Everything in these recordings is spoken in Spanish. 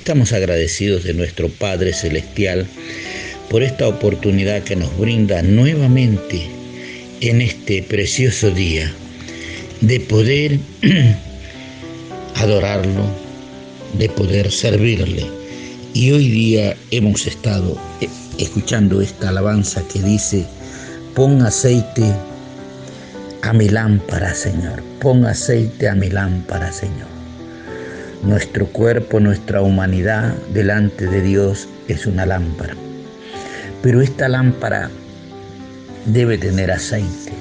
Estamos agradecidos de nuestro Padre Celestial por esta oportunidad que nos brinda nuevamente en este precioso día de poder adorarlo, de poder servirle. Y hoy día hemos estado escuchando esta alabanza que dice: pon aceite a mi lámpara, Señor. Pon aceite a mi lámpara, Señor. Nuestro cuerpo, nuestra humanidad delante de Dios es una lámpara. Pero esta lámpara debe tener aceite.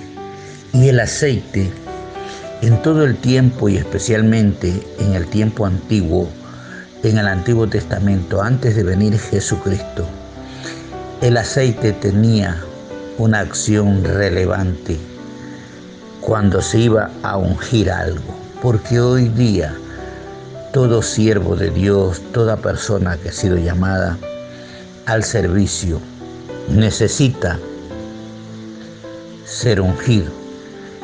Y el aceite, en todo el tiempo y especialmente en el tiempo antiguo, en el Antiguo Testamento, antes de venir Jesucristo, el aceite tenía una acción relevante cuando se iba a ungir algo. Porque hoy día todo siervo de Dios, toda persona que ha sido llamada al servicio, necesita ser ungido.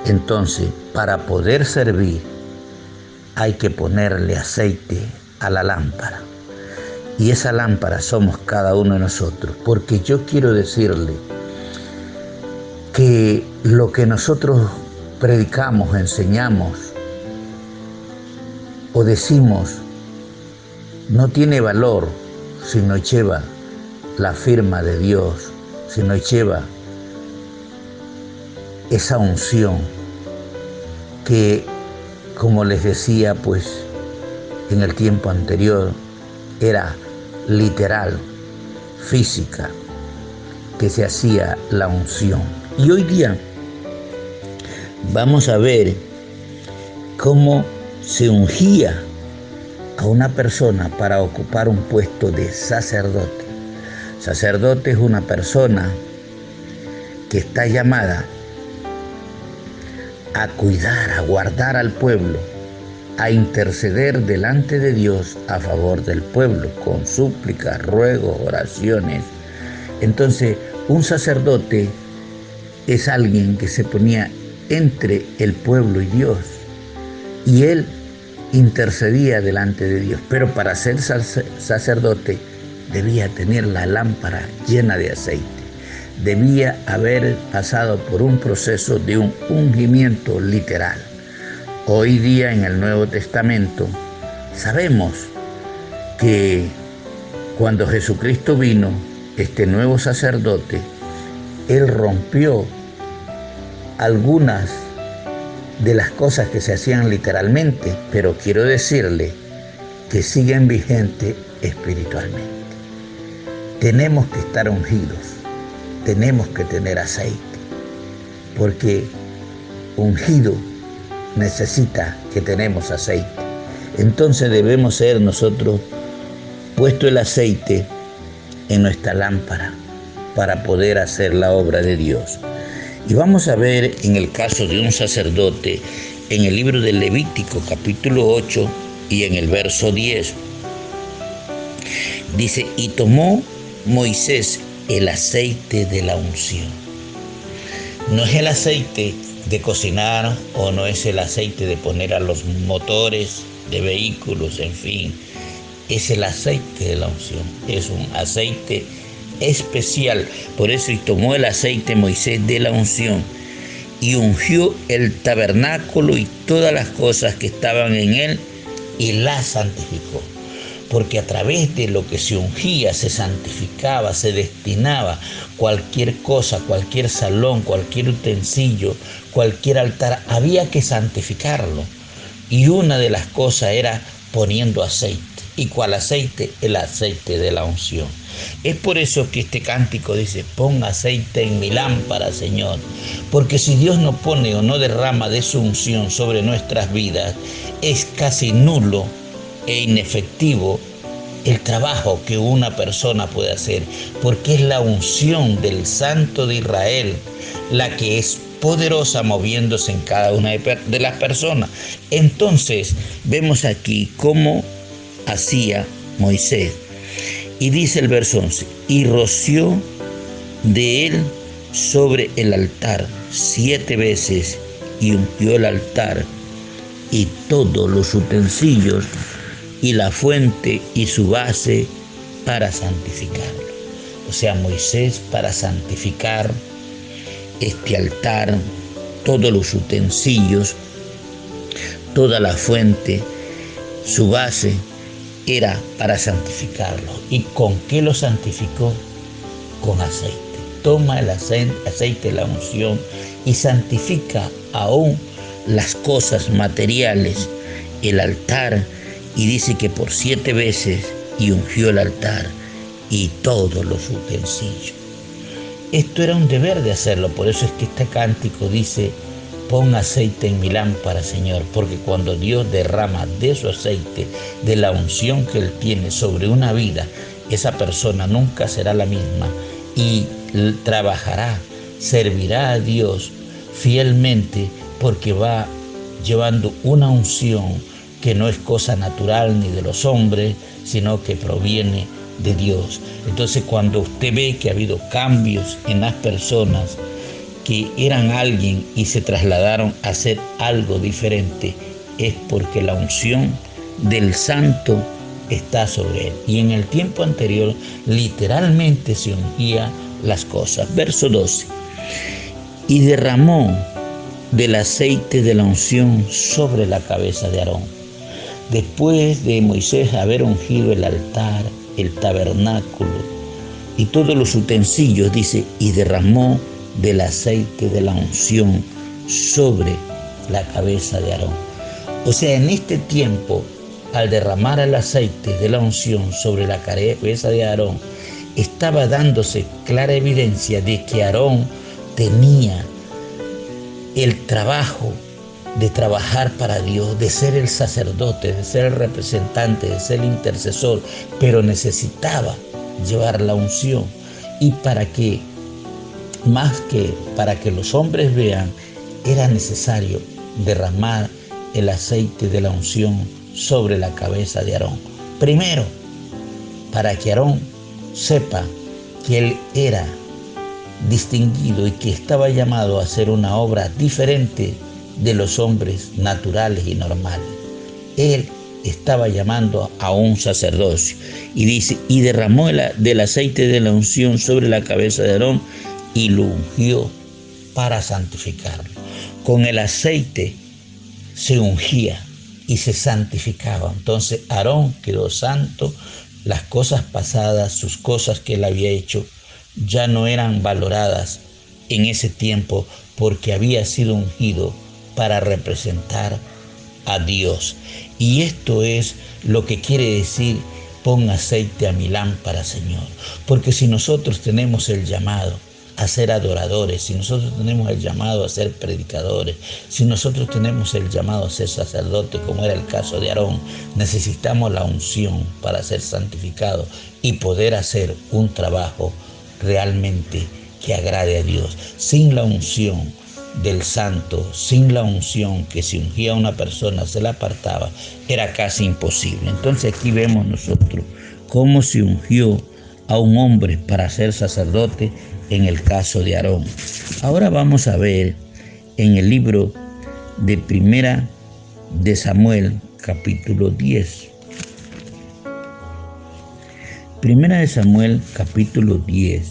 Entonces, para poder servir, hay que ponerle aceite a la lámpara. Y esa lámpara somos cada uno de nosotros. Porque yo quiero decirle que lo que nosotros predicamos, enseñamos o decimos no tiene valor si no lleva la firma de Dios, si no lleva esa unción que, como les decía, pues en el tiempo anterior era literal, física, que se hacía la unción. Y hoy día vamos a ver cómo se ungía a una persona para ocupar un puesto de sacerdote. Sacerdote es una persona que está llamada a cuidar, a guardar al pueblo, a interceder delante de Dios a favor del pueblo, con súplicas, ruegos, oraciones. Entonces, un sacerdote es alguien que se ponía entre el pueblo y Dios, y él intercedía delante de Dios. Pero para ser sacerdote debía tener la lámpara llena de aceite. Debía haber pasado por un proceso de un ungimiento literal. Hoy día en el Nuevo Testamento sabemos que cuando Jesucristo vino, este nuevo sacerdote, él rompió algunas de las cosas que se hacían literalmente, pero quiero decirle que siguen vigentes espiritualmente. Tenemos que estar ungidos, tenemos que tener aceite, porque ungido necesita que tenemos aceite. Entonces debemos ser nosotros puesto el aceite en nuestra lámpara para poder hacer la obra de Dios. Y vamos a ver en el caso de un sacerdote en el libro de Levítico capítulo 8 y en el verso 10. Dice: y tomó Moisés el aceite de la unción. No es el aceite de cocinar o no es el aceite de poner a los motores de vehículos, en fin. Es el aceite de la unción. Es un aceite especial. Por eso, y tomó el aceite Moisés de la unción y ungió el tabernáculo y todas las cosas que estaban en él y la santificó. Porque a través de lo que se ungía se santificaba, se destinaba cualquier cosa, cualquier salón, cualquier utensilio, cualquier altar, había que santificarlo. Y una de las cosas era poniendo aceite. ¿Y cuál aceite? El aceite de la unción. Es por eso que este cántico dice: pon aceite en mi lámpara, Señor. Porque si Dios no pone o no derrama de su unción sobre nuestras vidas, es casi nulo e inefectivo el trabajo que una persona puede hacer, porque es la unción del Santo de Israel la que es poderosa moviéndose en cada una de las personas. Entonces vemos aquí cómo hacía Moisés. Y dice el verso 11: y roció de él sobre el altar 7 veces, y ungió el altar y todos los utensilios y la fuente y su base para santificarlo. O sea, Moisés, para santificar este altar, todos los utensilios, toda la fuente, su base era para santificarlo. ¿Y con qué lo santificó? Con aceite. Toma el aceite de la unción y santifica aún las cosas materiales, el altar, y dice que por 7 veces y ungió el altar y todos los utensilios. Esto era un deber de hacerlo, por eso es que este cántico dice: pon aceite en mi lámpara, Señor, porque cuando Dios derrama de su aceite, de la unción que Él tiene sobre una vida, esa persona nunca será la misma y trabajará, servirá a Dios fielmente, porque va llevando una unción que no es cosa natural ni de los hombres, sino que proviene de Dios. Entonces, cuando usted ve que ha habido cambios en las personas que eran alguien y se trasladaron a hacer algo diferente, es porque la unción del santo está sobre él. Y en el tiempo anterior literalmente se ungía las cosas. Verso 12. Y derramó del aceite de la unción sobre la cabeza de Aarón. Después de Moisés haber ungido el altar, el tabernáculo y todos los utensilios, dice, y derramó del aceite de la unción sobre la cabeza de Aarón. O sea, en este tiempo, al derramar el aceite de la unción sobre la cabeza de Aarón, estaba dándose clara evidencia de que Aarón tenía el trabajo de trabajar para Dios, de ser el sacerdote, de ser el representante, de ser el intercesor, pero necesitaba llevar la unción. Y para que, más que para que los hombres vean, era necesario derramar el aceite de la unción sobre la cabeza de Aarón. Primero, para que Aarón sepa que él era distinguido y que estaba llamado a hacer una obra diferente de los hombres naturales y normales. Él estaba llamando a un sacerdocio. Y dice, y derramó del aceite de la unción sobre la cabeza de Aarón y lo ungió para santificarlo. Con el aceite se ungía y se santificaba. Entonces Aarón quedó santo. Las cosas pasadas, sus cosas que él había hecho, ya no eran valoradas en ese tiempo, porque había sido ungido para representar a Dios. Y esto es lo que quiere decir: pon aceite a mi lámpara, Señor. Porque si nosotros tenemos el llamado a ser adoradores, si nosotros tenemos el llamado a ser predicadores, si nosotros tenemos el llamado a ser sacerdotes, como era el caso de Aarón, necesitamos la unción para ser santificados y poder hacer un trabajo realmente que agrade a Dios. Sin la unción del santo, sin la unción que si ungía a una persona se la apartaba, era casi imposible. Entonces aquí vemos nosotros cómo se ungió a un hombre para ser sacerdote en el caso de Aarón. Ahora vamos a ver en el libro de Primera de Samuel, capítulo 10. Primera de Samuel, capítulo 10,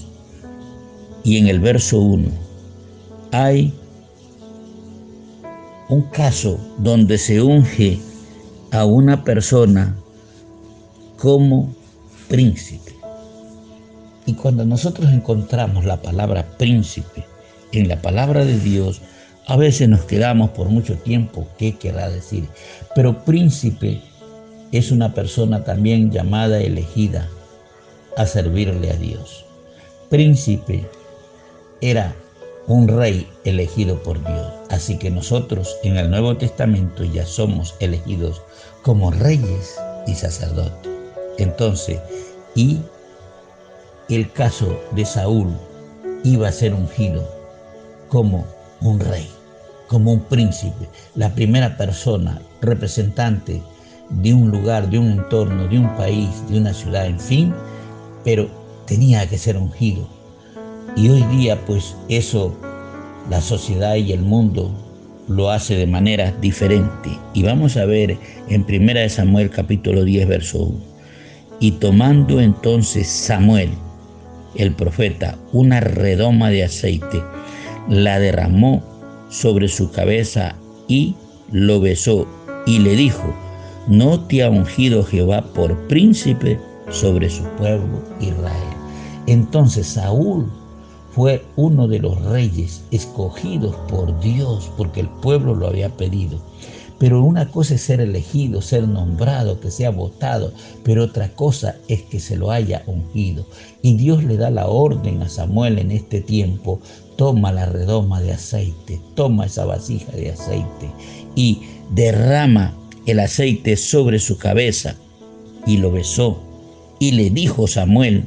y en el verso 1, hay un caso donde se unge a una persona como príncipe. Y cuando nosotros encontramos la palabra príncipe en la palabra de Dios, a veces nos quedamos por mucho tiempo, ¿qué querrá decir? Pero príncipe es una persona también llamada, elegida a servirle a Dios. Príncipe era un rey elegido por Dios. Así que nosotros en el Nuevo Testamento ya somos elegidos como reyes y sacerdotes. Entonces, y el caso de Saúl iba a ser ungido como un rey, como un príncipe, la primera persona representante de un lugar, de un entorno, de un país, de una ciudad, en fin, pero tenía que ser ungido. Y hoy día, pues eso, la sociedad y el mundo lo hace de manera diferente. Y vamos a ver en 1 Samuel capítulo 10, verso 1. Y tomando entonces Samuel, el profeta, una redoma de aceite, la derramó sobre su cabeza y lo besó y le dijo: ¿no te ha ungido Jehová por príncipe sobre su pueblo Israel? Entonces Saúl fue uno de los reyes escogidos por Dios porque el pueblo lo había pedido. Pero una cosa es ser elegido, ser nombrado, que sea votado, pero otra cosa es que se lo haya ungido. Y Dios le da la orden a Samuel en este tiempo: toma la redoma de aceite, toma esa vasija de aceite y derrama el aceite sobre su cabeza. Y lo besó. Y le dijo Samuel,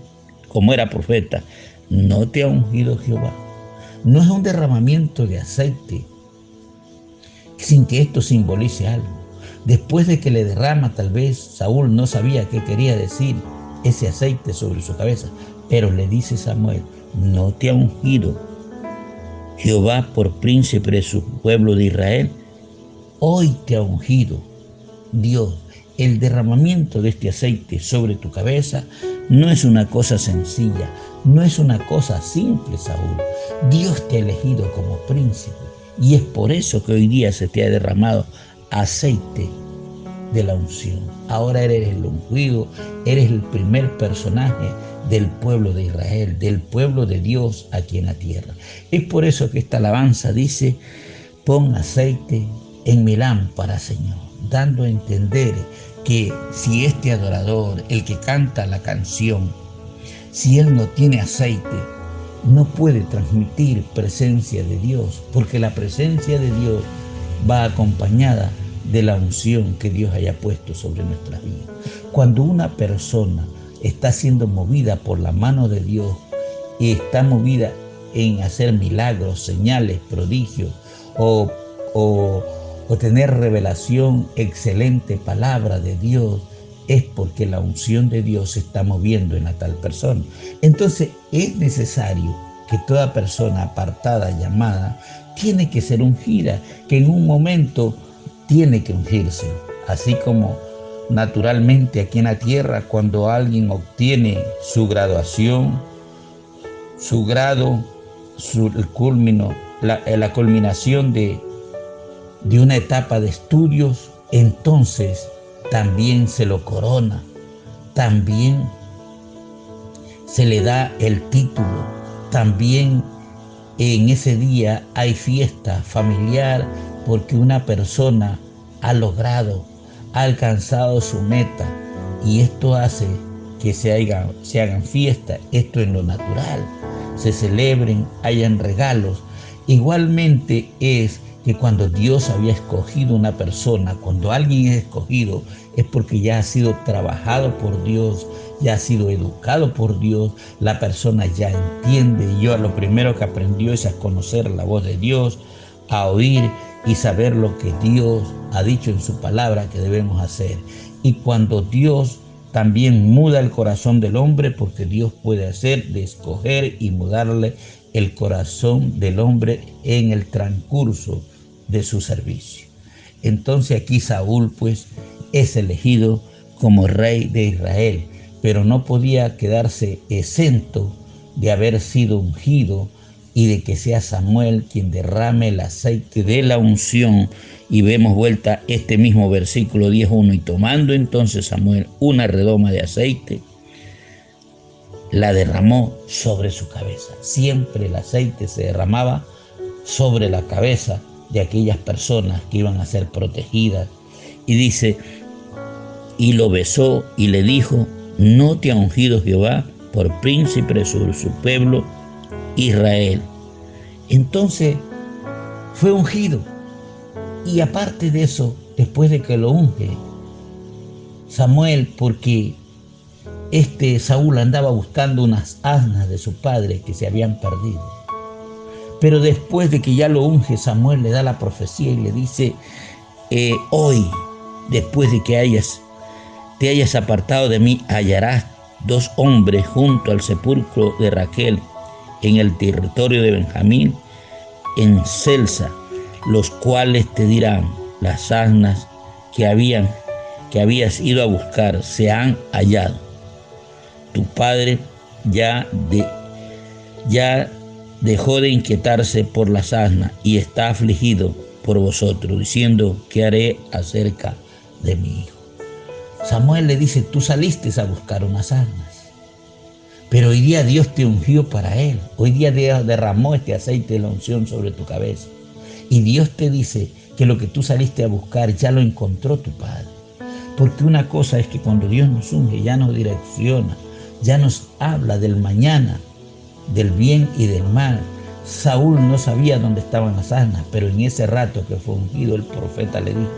como era profeta: ¿no te ha ungido Jehová? No es un derramamiento de aceite sin que esto simbolice algo. Después de que le derrama, tal vez Saúl no sabía qué quería decir ese aceite sobre su cabeza, pero le dice Samuel: ¿no te ha ungido Jehová por príncipe de su pueblo de Israel? Hoy te ha ungido Dios. El derramamiento de este aceite sobre tu cabeza no es una cosa sencilla, no es una cosa simple, Saúl. Dios te ha elegido como príncipe y es por eso que hoy día se te ha derramado aceite de la unción. Ahora eres el ungido, eres el primer personaje del pueblo de Israel, del pueblo de Dios aquí en la tierra. Es por eso que esta alabanza dice: pon aceite en mi lámpara, Señor, dando a entender que si este adorador, el que canta la canción, si él no tiene aceite, no puede transmitir presencia de Dios, porque la presencia de Dios va acompañada de la unción que Dios haya puesto sobre nuestras vidas. Cuando una persona está siendo movida por la mano de Dios y está movida en hacer milagros, señales, prodigios o tener revelación, excelente palabra de Dios, es porque la unción de Dios se está moviendo en la tal persona. Entonces es necesario que toda persona apartada, llamada, tiene que ser ungida, que en un momento tiene que ungirse. Así como naturalmente aquí en la tierra, cuando alguien obtiene su graduación, su grado, la culminación de una etapa de estudios, entonces también se lo corona, también se le da el título, también en ese día hay fiesta familiar porque una persona ha logrado, ha alcanzado su meta, y esto hace que se hagan fiestas. Esto en lo natural, se celebren, hayan regalos. Igualmente es que cuando Dios había escogido una persona, cuando alguien es escogido, es porque ya ha sido trabajado por Dios, ya ha sido educado por Dios, la persona ya entiende. Y yo lo primero que aprendió es a conocer la voz de Dios, a oír y saber lo que Dios ha dicho en su palabra que debemos hacer. Y cuando Dios también muda el corazón del hombre, porque Dios puede hacer de escoger y mudarle el corazón del hombre en el transcurso de su servicio. Entonces aquí Saúl pues es elegido como rey de Israel, pero no podía quedarse exento de haber sido ungido y de que sea Samuel quien derrame el aceite de la unción. Y vemos vuelta este mismo versículo 10:1: y tomando entonces Samuel una redoma de aceite, la derramó sobre su cabeza. Siempre el aceite se derramaba sobre la cabeza de aquellas personas que iban a ser protegidas. Y dice: y lo besó y le dijo: ¿no te ha ungido Jehová por príncipe sobre su pueblo Israel? Entonces fue ungido. Y aparte de eso, después de que lo unge Samuel, porque Saúl andaba buscando unas asnas de su padre que se habían perdido. Pero después de que ya lo unge, Samuel le da la profecía y le dice: hoy, después de que te hayas apartado de mí, hallarás 2 hombres junto al sepulcro de Raquel en el territorio de Benjamín, en Celsa. los cuales te dirán: las asnas que habías ido a buscar se han hallado. Tu padre ya dejó de inquietarse por las asnas y está afligido por vosotros, diciendo: ¿qué haré acerca de mi hijo? Samuel le dice: tú saliste a buscar unas asnas, pero hoy día Dios te ungió para él. Hoy día Dios derramó este aceite de la unción sobre tu cabeza. Y Dios te dice que lo que tú saliste a buscar ya lo encontró tu padre. Porque una cosa es que cuando Dios nos unge, ya nos direcciona, ya nos habla del mañana, del bien y del mal. Saúl no sabía dónde estaban las asnas, pero en ese rato que fue ungido, el profeta le dijo: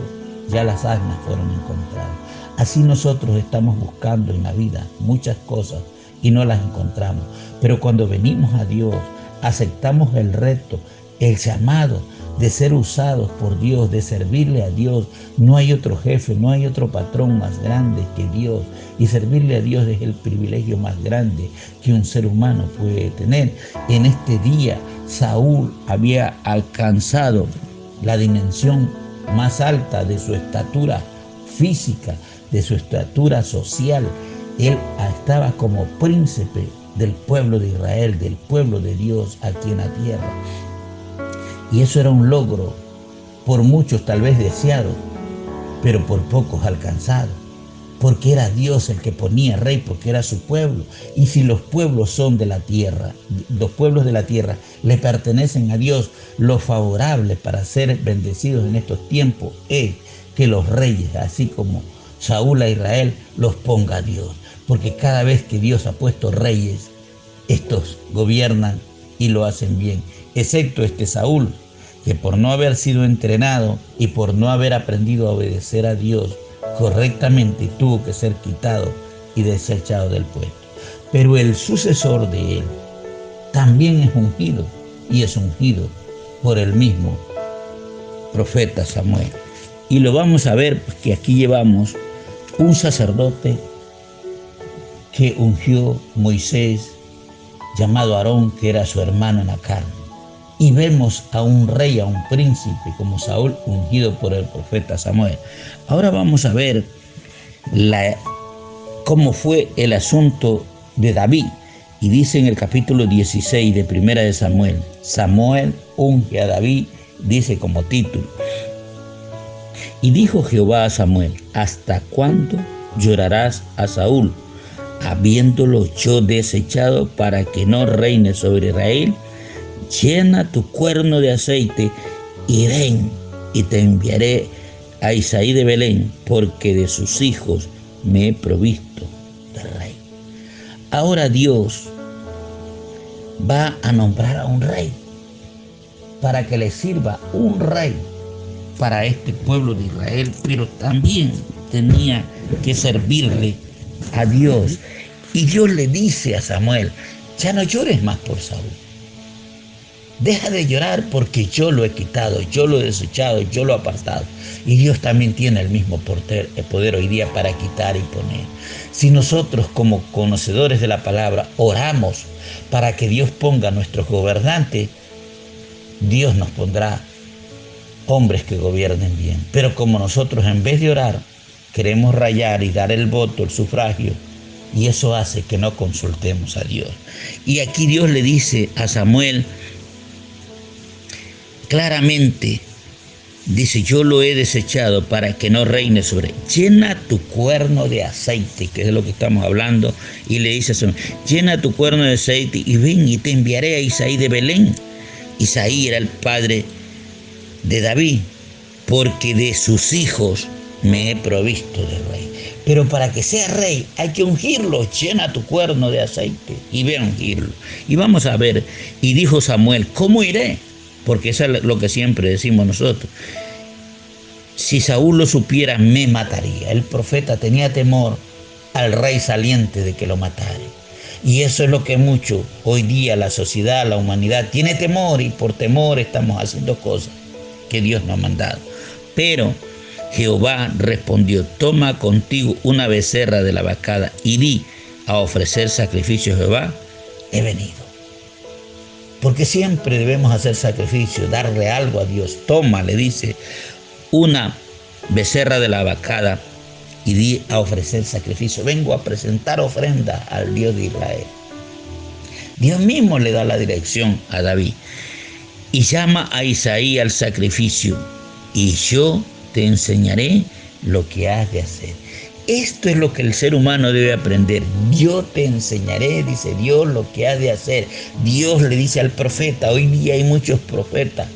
ya las asnas fueron encontradas. Así nosotros estamos buscando en la vida muchas cosas y no las encontramos. Pero cuando venimos a Dios, aceptamos el reto, el llamado de ser usados por Dios, de servirle a Dios. No hay otro jefe, no hay otro patrón más grande que Dios. Y servirle a Dios es el privilegio más grande que un ser humano puede tener. En este día, Saúl había alcanzado la dimensión más alta de su estatura física, de su estatura social. Él estaba como príncipe del pueblo de Israel, del pueblo de Dios aquí en la tierra. Y eso era un logro, por muchos tal vez deseado, pero por pocos alcanzado. Porque era Dios el que ponía rey, porque era su pueblo. Y si los pueblos son de la tierra, los pueblos de la tierra le pertenecen a Dios, lo favorable para ser bendecidos en estos tiempos es que los reyes, así como Saúl a Israel, los ponga Dios. Porque cada vez que Dios ha puesto reyes, estos gobiernan y lo hacen bien. Excepto este Saúl, que por no haber sido entrenado y por no haber aprendido a obedecer a Dios correctamente, tuvo que ser quitado y desechado del puesto. Pero el sucesor de él también es ungido, y es ungido por el mismo profeta Samuel. Y lo vamos a ver, que aquí llevamos un sacerdote que ungió Moisés, llamado Aarón, que era su hermano en la carne. Y vemos a un rey, a un príncipe como Saúl, ungido por el profeta Samuel. Ahora vamos a ver cómo fue el asunto de David. Y dice en el capítulo 16 de Primera de Samuel: Samuel unge a David, dice como título. Y dijo Jehová a Samuel: ¿hasta cuándo llorarás a Saúl, habiéndolo yo desechado, para que no reine sobre Israel? Llena tu cuerno de aceite y ven, y te enviaré a Isaí de Belén, porque de sus hijos me he provisto de rey. Ahora Dios va a nombrar a un rey, para que le sirva un rey para este pueblo de Israel, pero también tenía que servirle a Dios. Y Dios le dice a Samuel: ya no llores más por Saúl. Deja de llorar, porque yo lo he quitado, yo lo he desechado, yo lo he apartado. Y Dios también tiene el mismo poder hoy día para quitar y poner. Si nosotros, como conocedores de la palabra, oramos para que Dios ponga a nuestros gobernantes, Dios nos pondrá hombres que gobiernen bien. Pero como nosotros, en vez de orar, queremos rayar y dar el voto, el sufragio, y eso hace que no consultemos a Dios. Y aquí Dios le dice a Samuel claramente, dice: yo lo he desechado para que no reine sobre él. Llena tu cuerno de aceite, que es de lo que estamos hablando. Y le dice a Samuel: llena tu cuerno de aceite y ven, y te enviaré a Isaí de Belén. Isaí era el padre de David, porque de sus hijos me he provisto de rey. Pero para que sea rey hay que ungirlo. Llena tu cuerno de aceite y ve a ungirlo. Y vamos a ver. Y dijo Samuel: ¿cómo iré? Porque eso es lo que siempre decimos nosotros. Si Saúl lo supiera, me mataría. El profeta tenía temor al rey saliente de que lo matara. Y eso es lo que mucho hoy día la sociedad, la humanidad tiene temor, y por temor estamos haciendo cosas que Dios nos ha mandado. Pero Jehová respondió: toma contigo una becerra de la vacada y di: a ofrecer sacrificio a Jehová he venido. porque siempre debemos hacer sacrificio, darle algo a Dios. Toma, le dice, una becerra de la vacada y di a ofrecer sacrificio. Vengo a presentar ofrenda al Dios de Israel. Dios mismo le da la dirección a David y llama a Isaí al sacrificio, y yo te enseñaré lo que has de hacer. Esto es lo que el ser humano debe aprender. Yo te enseñaré, dice Dios, lo que has de hacer. Dios le dice al profeta. Hoy día hay muchos profetas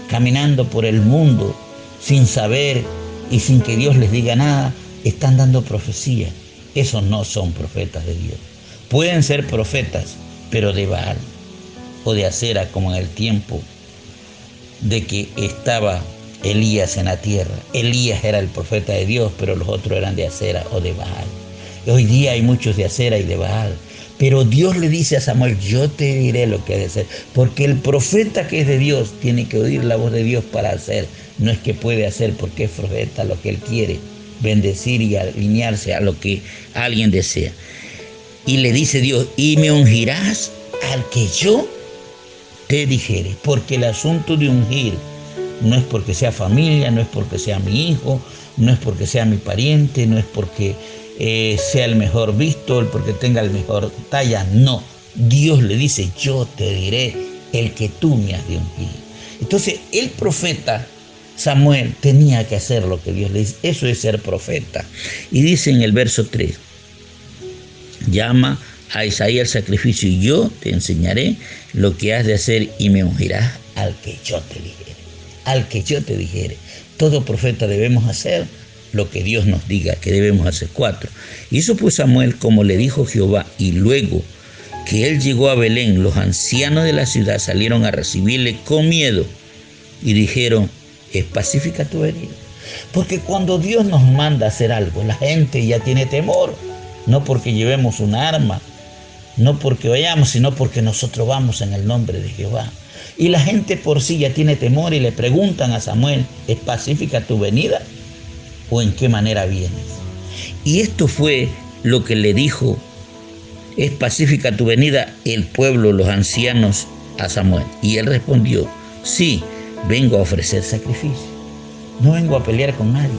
caminando por el mundo sin saber y sin que Dios les diga nada. Están dando profecía. Esos no son profetas de Dios. Pueden ser profetas, pero de Baal o de Acera, como en el tiempo de que estaba Elías en la tierra. Elías era el profeta de Dios, pero los otros eran de Acera o de Baal. Y hoy día hay muchos de Acera y de Baal. Pero Dios le dice a Samuel, yo te diré lo que has de hacer. Porque el profeta que es de Dios tiene que oír la voz de Dios para hacer. No es que puede hacer porque es profeta lo que él quiere, bendecir y alinearse a lo que alguien desea. Y le dice Dios, y me ungirás al que yo te dijere. Porque el asunto de ungir no es porque sea familia, no es porque sea mi hijo, no es porque sea mi pariente, no es porque sea el mejor visto, el porque tenga el mejor talla. No, Dios le dice, yo te diré el que tú me has de ungir. Entonces el profeta Samuel tenía que hacer lo que Dios le dice. Eso es ser profeta. Y dice en el verso 3, llama a Isaí al sacrificio y yo te enseñaré lo que has de hacer y me ungirás al que yo te dijere. Al que yo te dijere. Todo profeta debemos hacer lo que Dios nos diga que debemos hacer. 4. Hizo pues Samuel como le dijo Jehová, y luego que él llegó a Belén, los ancianos de la ciudad salieron a recibirle con miedo y dijeron, ¿es pacífica tu venida? Porque cuando Dios nos manda a hacer algo, la gente ya tiene temor. No porque llevemos un arma, no porque vayamos, sino porque nosotros vamos en el nombre de Jehová. Y la gente por sí ya tiene temor y le preguntan a Samuel, ¿es pacífica tu venida? ¿O en qué manera vienes? Y esto fue lo que le dijo, ¿es pacífica tu venida? El pueblo, los ancianos a Samuel. Y él respondió, sí, vengo a ofrecer sacrificio. No vengo a pelear con nadie.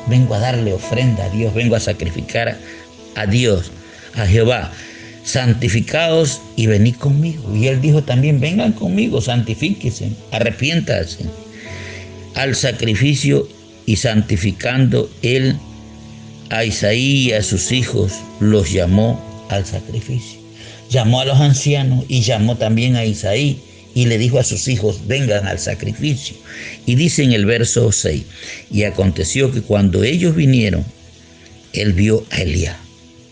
Vengo a darle ofrenda a Dios, vengo a sacrificar a Dios, a Jehová. Santificaos y venid conmigo. Y él dijo también, vengan conmigo, santifíquense, arrepiéntanse al sacrificio. Y santificando él a Isaí y a sus hijos, los llamó al sacrificio. Llamó a los ancianos y llamó también a Isaí y le dijo a sus hijos, vengan al sacrificio. Y dice en el verso 6, y aconteció que cuando ellos vinieron, él vio a Eliab.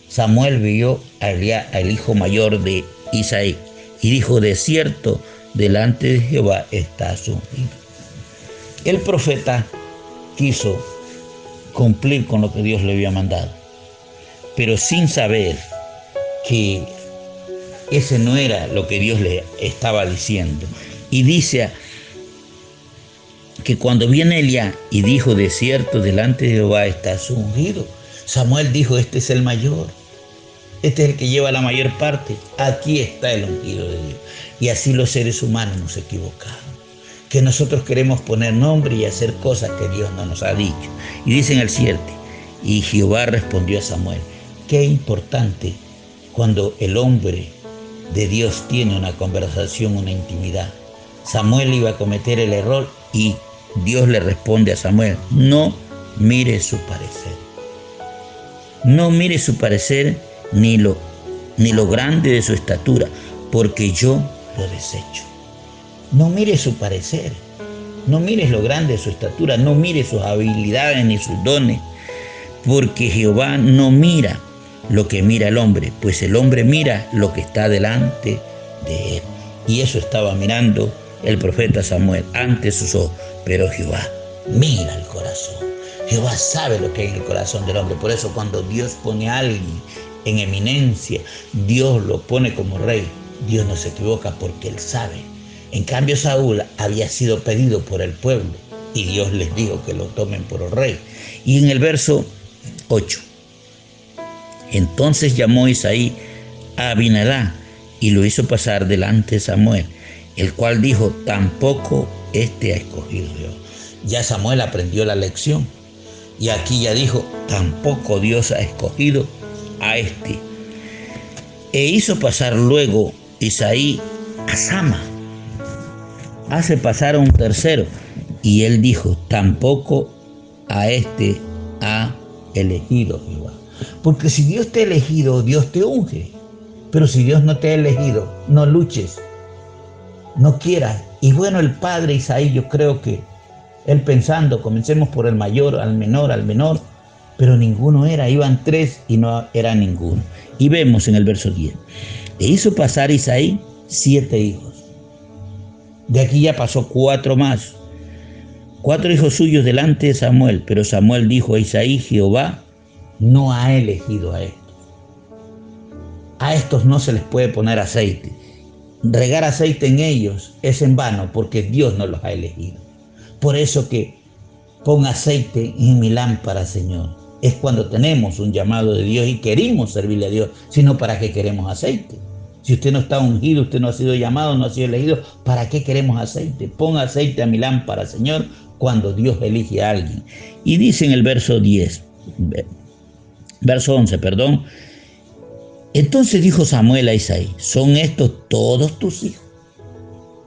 Samuel vio a Eliab, el hijo mayor de Isaí, y dijo, de cierto, delante de Jehová está su ungido. El profeta quiso cumplir con lo que Dios le había mandado, pero sin saber que ese no era lo que Dios le estaba diciendo. Y dice que cuando viene Eliab y dijo, de cierto, delante de Jehová está su ungido, Samuel dijo, este es el mayor, este es el que lleva la mayor parte, aquí está el ungido de Dios. Y así los seres humanos nos equivocamos, que nosotros queremos poner nombre y hacer cosas que Dios no nos ha dicho. Y dice en el 7, y Jehová respondió a Samuel. Qué importante cuando el hombre de Dios tiene una conversación, una intimidad. Samuel iba a cometer el error y Dios le responde a Samuel, no mire su parecer. No mire su parecer ni lo grande de su estatura, porque yo lo desecho. No mires su parecer, no mires lo grande de su estatura, no mires sus habilidades ni sus dones, porque Jehová no mira lo que mira el hombre, pues el hombre mira lo que está delante de él. Y eso estaba mirando el profeta Samuel ante sus ojos, pero Jehová mira el corazón. Jehová sabe lo que hay en el corazón del hombre. Por eso cuando Dios pone a alguien en eminencia, Dios lo pone como rey, Dios no se equivoca porque él sabe. En cambio, Saúl había sido pedido por el pueblo y Dios les dijo que lo tomen por rey. Y en el verso 8, entonces llamó Isaí a Abinadab y lo hizo pasar delante de Samuel. el cual dijo, tampoco este ha escogido Dios. Ya Samuel aprendió la lección. Y aquí ya dijo, tampoco Dios ha escogido a este. E hizo pasar luego Isaí a Sama. Hace pasar a un tercero. Y él dijo, tampoco a este ha elegido Jehová. Porque si Dios te ha elegido, Dios te unge. Pero si Dios no te ha elegido, no luches, no quieras. Y bueno, el padre Isaí, yo creo que él pensando, comencemos por el mayor, al menor, pero ninguno era, iban tres y no era ninguno. Y vemos en el verso 10, e hizo pasar Isaí 7 hijos. De aquí ya pasó 4 más. 4 hijos suyos delante de Samuel, pero Samuel dijo a Isaí, Jehová no ha elegido a estos. A estos no se les puede poner aceite. Regar aceite en ellos es en vano porque Dios no los ha elegido. Por eso que pon aceite en mi lámpara, Señor. Es cuando tenemos un llamado de Dios y queremos servirle a Dios, sino ¿para qué queremos aceite? Si usted no está ungido, usted no ha sido llamado, no ha sido elegido, ¿para qué queremos aceite? Pon aceite a mi lámpara, Señor, cuando Dios elige a alguien. Y dice en el verso 11, entonces dijo Samuel a Isaí, ¿son estos todos tus hijos?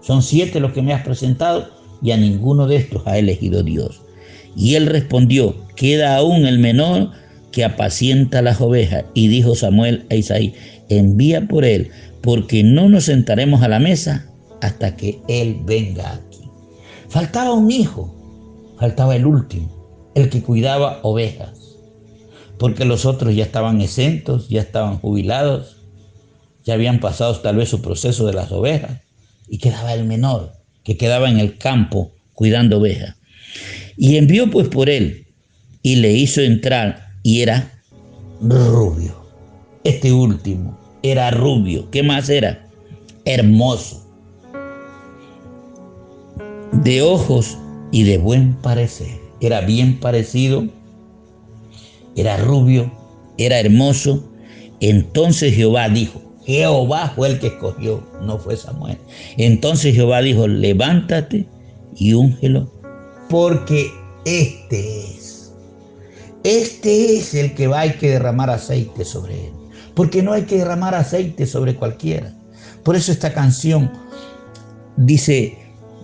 Son 7 los que me has presentado y a ninguno de estos ha elegido Dios. Y él respondió, queda aún el menor que apacienta las ovejas. Y dijo Samuel a Isaí, envía por él, porque no nos sentaremos a la mesa hasta que él venga aquí. Faltaba un hijo, faltaba el último, el que cuidaba ovejas, porque los otros ya estaban exentos, ya estaban jubilados, ya habían pasado tal vez su proceso de las ovejas, y quedaba el menor, que quedaba en el campo cuidando ovejas. Y envió pues por él, y le hizo entrar, y era rubio. Este último era rubio. ¿Qué más era? Hermoso, de ojos y de buen parecer. Era bien parecido, era rubio, era hermoso. Entonces Jehová dijo, Jehová fue el que escogió, no fue Samuel. Entonces Jehová dijo, levántate y úngelo, porque este es el que hay que derramar aceite sobre él. Porque no hay que derramar aceite sobre cualquiera. Por eso esta canción dice,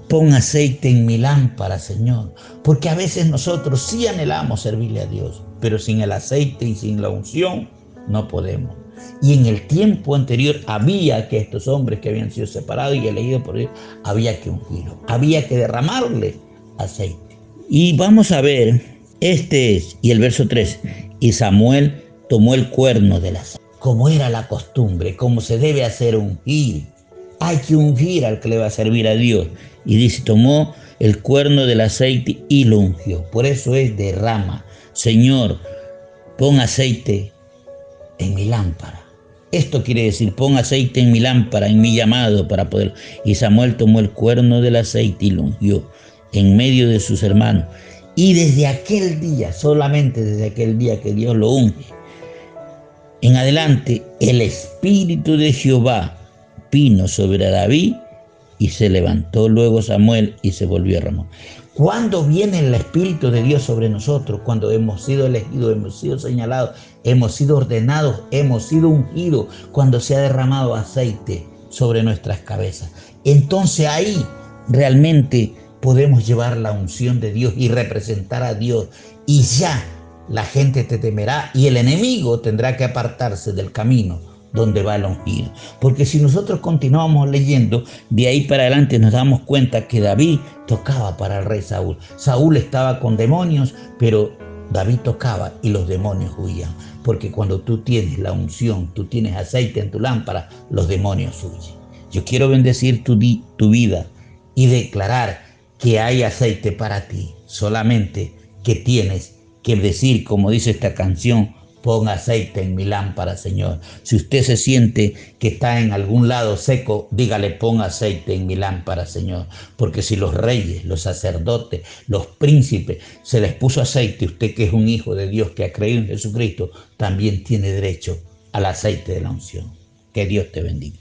pon aceite en mi lámpara, Señor. Porque a veces nosotros sí anhelamos servirle a Dios, pero sin el aceite y sin la unción no podemos. Y en el tiempo anterior había que estos hombres que habían sido separados y elegidos por Dios, había que ungirlos, había que derramarle aceite. Y vamos a ver, y el verso 3, y Samuel tomó el cuerno de la sal, como era la costumbre, como se debe hacer ungir. Hay que ungir al que le va a servir a Dios. Y dice, tomó el cuerno del aceite y lo ungió. Por eso es derrama. Señor, pon aceite en mi lámpara. Esto quiere decir, pon aceite en mi lámpara, en mi llamado para poder. Y Samuel tomó el cuerno del aceite y lo ungió en medio de sus hermanos. Y desde aquel día, solamente desde aquel día que Dios lo unge, en adelante el Espíritu de Jehová vino sobre David y se levantó luego Samuel y se volvió a Ramón. ¿Cuándo viene el Espíritu de Dios sobre nosotros? Cuando hemos sido elegidos, hemos sido señalados, hemos sido ordenados, hemos sido ungidos, cuando se ha derramado aceite sobre nuestras cabezas. Entonces ahí realmente podemos llevar la unción de Dios y representar a Dios, y ya la gente te temerá y el enemigo tendrá que apartarse del camino donde va el ungido. Porque si nosotros continuamos leyendo, de ahí para adelante nos damos cuenta que David tocaba para el rey Saúl. Saúl estaba con demonios, pero David tocaba y los demonios huían. Porque cuando tú tienes la unción, tú tienes aceite en tu lámpara, los demonios huyen. Yo quiero bendecir tu vida y declarar que hay aceite para ti, solamente que tienes que decir, como dice esta canción, pon aceite en mi lámpara, Señor. Si usted se siente que está en algún lado seco, dígale, pon aceite en mi lámpara, Señor. Porque si los reyes, los sacerdotes, los príncipes, se les puso aceite, usted que es un hijo de Dios, que ha creído en Jesucristo, también tiene derecho al aceite de la unción. Que Dios te bendiga.